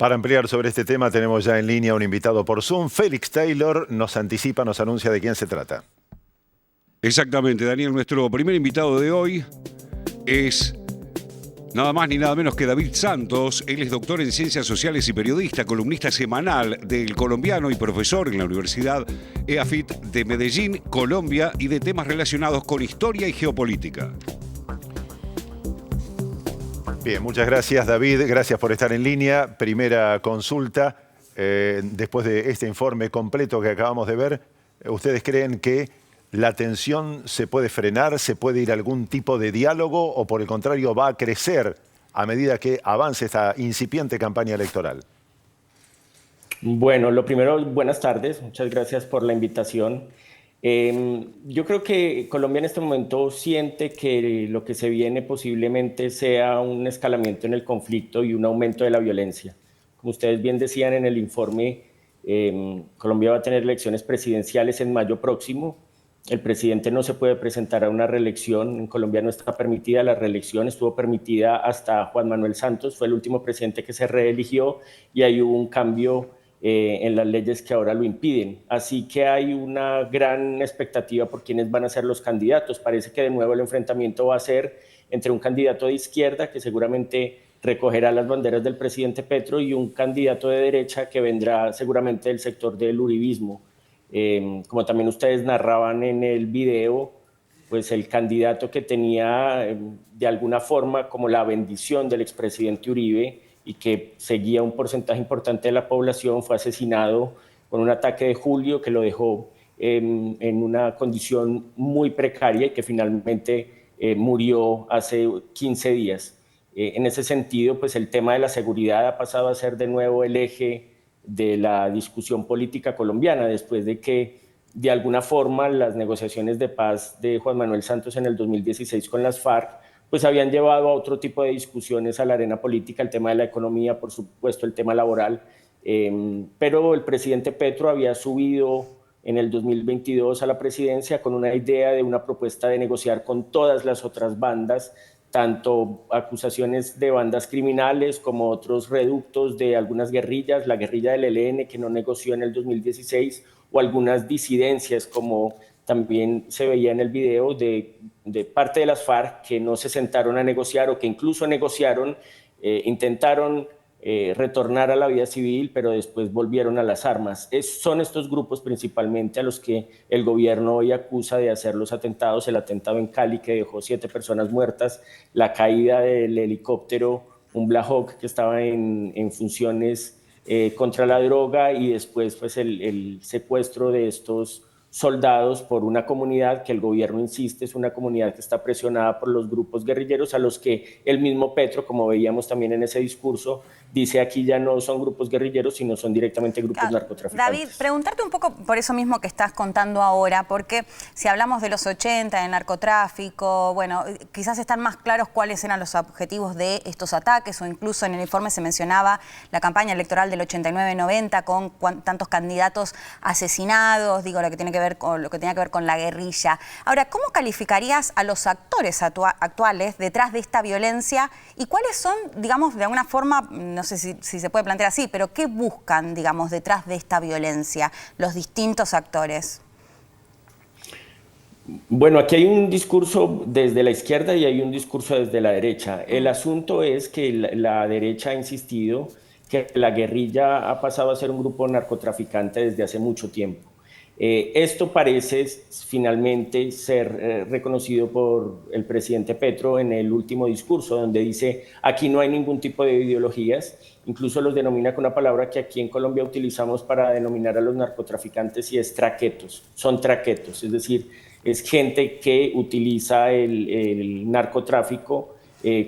Para ampliar sobre este tema tenemos ya en línea un invitado por Zoom. Félix Taylor nos anticipa, nos anuncia de quién se trata. Exactamente, Daniel. Nuestro primer invitado de hoy es nada más ni nada menos que David Santos. Él es doctor en Ciencias Sociales y periodista, columnista semanal del Colombiano y profesor en la Universidad EAFIT de Medellín, Colombia, y de temas relacionados con historia y geopolítica. Bien, muchas gracias, David. Gracias por estar en línea. Primera consulta. Después de este informe completo que acabamos de ver, ¿ustedes creen que la tensión se puede frenar, se puede ir a algún tipo de diálogo o por el contrario va a crecer a medida que avance esta incipiente campaña electoral? Bueno, lo primero, buenas tardes, muchas gracias por la invitación. Yo creo que Colombia en este momento siente que lo que se viene posiblemente sea un escalamiento en el conflicto y un aumento de la violencia. Como ustedes bien decían en el informe, Colombia va a tener elecciones presidenciales en mayo próximo. El presidente no se puede presentar a una reelección. En Colombia no está permitida la reelección, estuvo permitida hasta Juan Manuel Santos, fue el último presidente que se reeligió y ahí hubo un cambio en las leyes que ahora lo impiden. Así que hay una gran expectativa por quiénes van a ser los candidatos. Parece que de nuevo el enfrentamiento va a ser entre un candidato de izquierda que seguramente recogerá las banderas del presidente Petro y un candidato de derecha que vendrá seguramente del sector del uribismo. Como también ustedes narraban en el video, pues el candidato que tenía de alguna forma como la bendición del expresidente Uribe y que seguía un porcentaje importante de la población fue asesinado con un ataque de julio que lo dejó en una condición muy precaria y que finalmente murió hace 15 días. En ese sentido, pues el tema de la seguridad ha pasado a ser de nuevo el eje de la discusión política colombiana, después de que de alguna forma las negociaciones de paz de Juan Manuel Santos en el 2016 con las FARC pues habían llevado a otro tipo de discusiones a la arena política, el tema de la economía, por supuesto, el tema laboral, pero el presidente Petro había subido en el 2022 a la presidencia con una idea de una propuesta de negociar con todas las otras bandas, tanto acusaciones de bandas criminales como otros reductos de algunas guerrillas, la guerrilla del ELN que no negoció en el 2016, o algunas disidencias como también se veía en el video de parte de las FARC que no se sentaron a negociar o que incluso negociaron, intentaron retornar a la vida civil, pero después volvieron a las armas. Son estos grupos principalmente a los que el gobierno hoy acusa de hacer los atentados, el atentado en Cali que dejó 7 personas muertas, la caída del helicóptero, un Black Hawk que estaba en funciones contra la droga y después pues el secuestro de estos soldados por una comunidad que el gobierno insiste es una comunidad que está presionada por los grupos guerrilleros a los que el mismo Petro, como veíamos también en ese discurso, dice aquí ya no son grupos guerrilleros, sino son directamente grupos narcotraficantes. David, preguntarte un poco por eso mismo que estás contando ahora, porque si hablamos de los 80, del narcotráfico, bueno, quizás están más claros cuáles eran los objetivos de estos ataques, o incluso en el informe se mencionaba la campaña electoral del 89-90 con tantos candidatos asesinados, digo, lo que tenía que ver con la guerrilla. Ahora, ¿cómo calificarías a los actores actuales detrás de esta violencia y cuáles son, digamos, de alguna forma, no sé si se puede plantear así, pero qué buscan, digamos, detrás de esta violencia los distintos actores? Bueno, aquí hay un discurso desde la izquierda y hay un discurso desde la derecha. El asunto es que la derecha ha insistido que la guerrilla ha pasado a ser un grupo narcotraficante desde hace mucho tiempo. Esto parece finalmente ser reconocido por el presidente Petro en el último discurso, donde dice aquí no hay ningún tipo de ideologías, incluso los denomina con una palabra que aquí en Colombia utilizamos para denominar a los narcotraficantes y es traquetos, son traquetos, es decir, es gente que utiliza el narcotráfico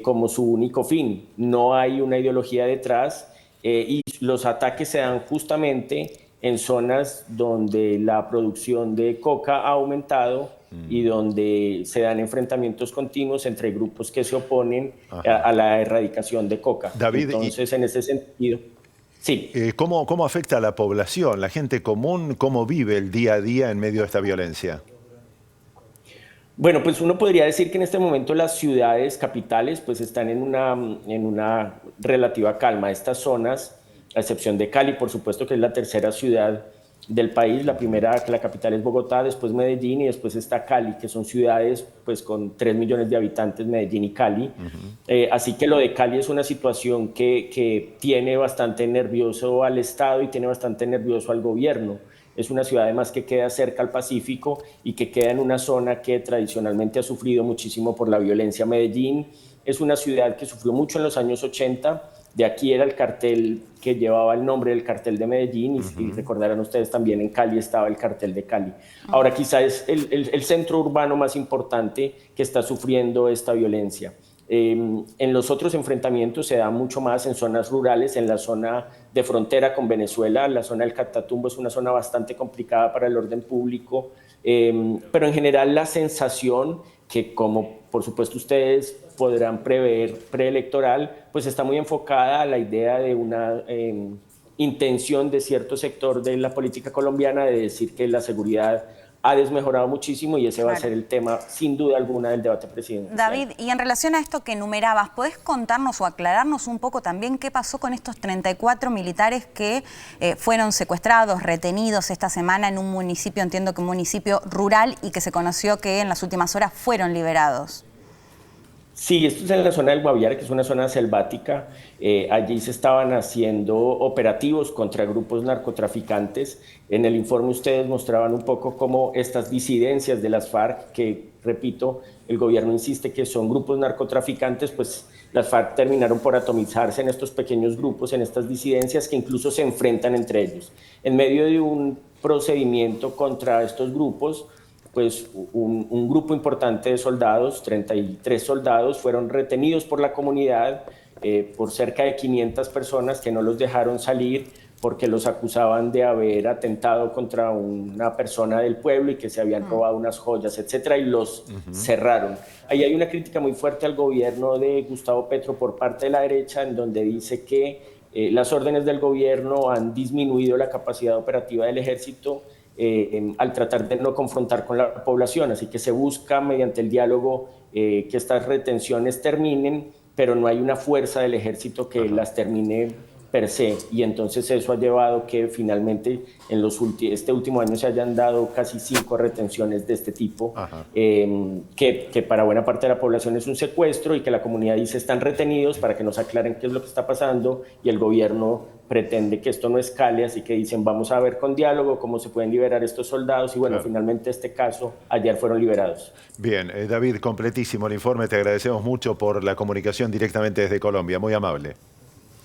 como su único fin, no hay una ideología detrás y los ataques se dan justamente en zonas donde la producción de coca ha aumentado y donde se dan enfrentamientos continuos entre grupos que se oponen a la erradicación de coca. David, entonces, en ese sentido, sí. ¿Cómo afecta a la población, la gente común, cómo vive el día a día en medio de esta violencia? Bueno, pues uno podría decir que en este momento las ciudades capitales pues están en una relativa calma. Estas zonas a excepción de Cali, por supuesto, que es la tercera ciudad del país. La primera, la capital es Bogotá, después Medellín y después está Cali, que son ciudades pues con 3 millones de habitantes, Medellín y Cali. Así que lo de Cali es una situación que tiene bastante nervioso al Estado y tiene bastante nervioso al gobierno. Es una ciudad además que queda cerca al Pacífico y que queda en una zona que tradicionalmente ha sufrido muchísimo por la violencia. Medellín es una ciudad que sufrió mucho en los años 80. De aquí era el cartel que llevaba el nombre del cartel de Medellín y recordarán ustedes también en Cali estaba el cartel de Cali. Ahora quizá es el centro urbano más importante que está sufriendo esta violencia. En los otros enfrentamientos se da mucho más en zonas rurales, en la zona de frontera con Venezuela. La zona del Catatumbo es una zona bastante complicada para el orden público, pero en general la sensación que, como por supuesto ustedes podrán prever, preelectoral, pues está muy enfocada a la idea de una intención de cierto sector de la política colombiana de decir que la seguridad ha desmejorado muchísimo y ese va a ser el tema, sin duda alguna, del debate presidencial. David, y en relación a esto que enumerabas, ¿podés contarnos o aclararnos un poco también qué pasó con estos 34 militares que fueron secuestrados, retenidos esta semana en un municipio, entiendo que un municipio rural, y que se conoció que en las últimas horas fueron liberados? Sí, esto es en la zona del Guaviare, que es una zona selvática. Allí se estaban haciendo operativos contra grupos narcotraficantes. En el informe ustedes mostraban un poco cómo estas disidencias de las FARC, que repito, el gobierno insiste que son grupos narcotraficantes, pues las FARC terminaron por atomizarse en estos pequeños grupos, en estas disidencias que incluso se enfrentan entre ellos. En medio de un procedimiento contra estos grupos, pues un grupo importante de soldados, 33 soldados, fueron retenidos por la comunidad, por cerca de 500 personas que no los dejaron salir porque los acusaban de haber atentado contra una persona del pueblo y que se habían robado unas joyas, etcétera, y los cerraron. Ahí hay una crítica muy fuerte al gobierno de Gustavo Petro por parte de la derecha, en donde dice que las órdenes del gobierno han disminuido la capacidad operativa del ejército al tratar de no confrontar con la población, así que se busca mediante el diálogo que estas retenciones terminen, pero no hay una fuerza del ejército que las termine per se, y entonces eso ha llevado que finalmente en este último año se hayan dado casi 5 retenciones de este tipo, que para buena parte de la población es un secuestro y que la comunidad dice están retenidos para que nos aclaren qué es lo que está pasando, y el gobierno pretende que esto no escale, así que dicen vamos a ver con diálogo cómo se pueden liberar estos soldados, y bueno, finalmente este caso ayer fueron liberados. Bien, David, completísimo el informe, te agradecemos mucho por la comunicación directamente desde Colombia, muy amable.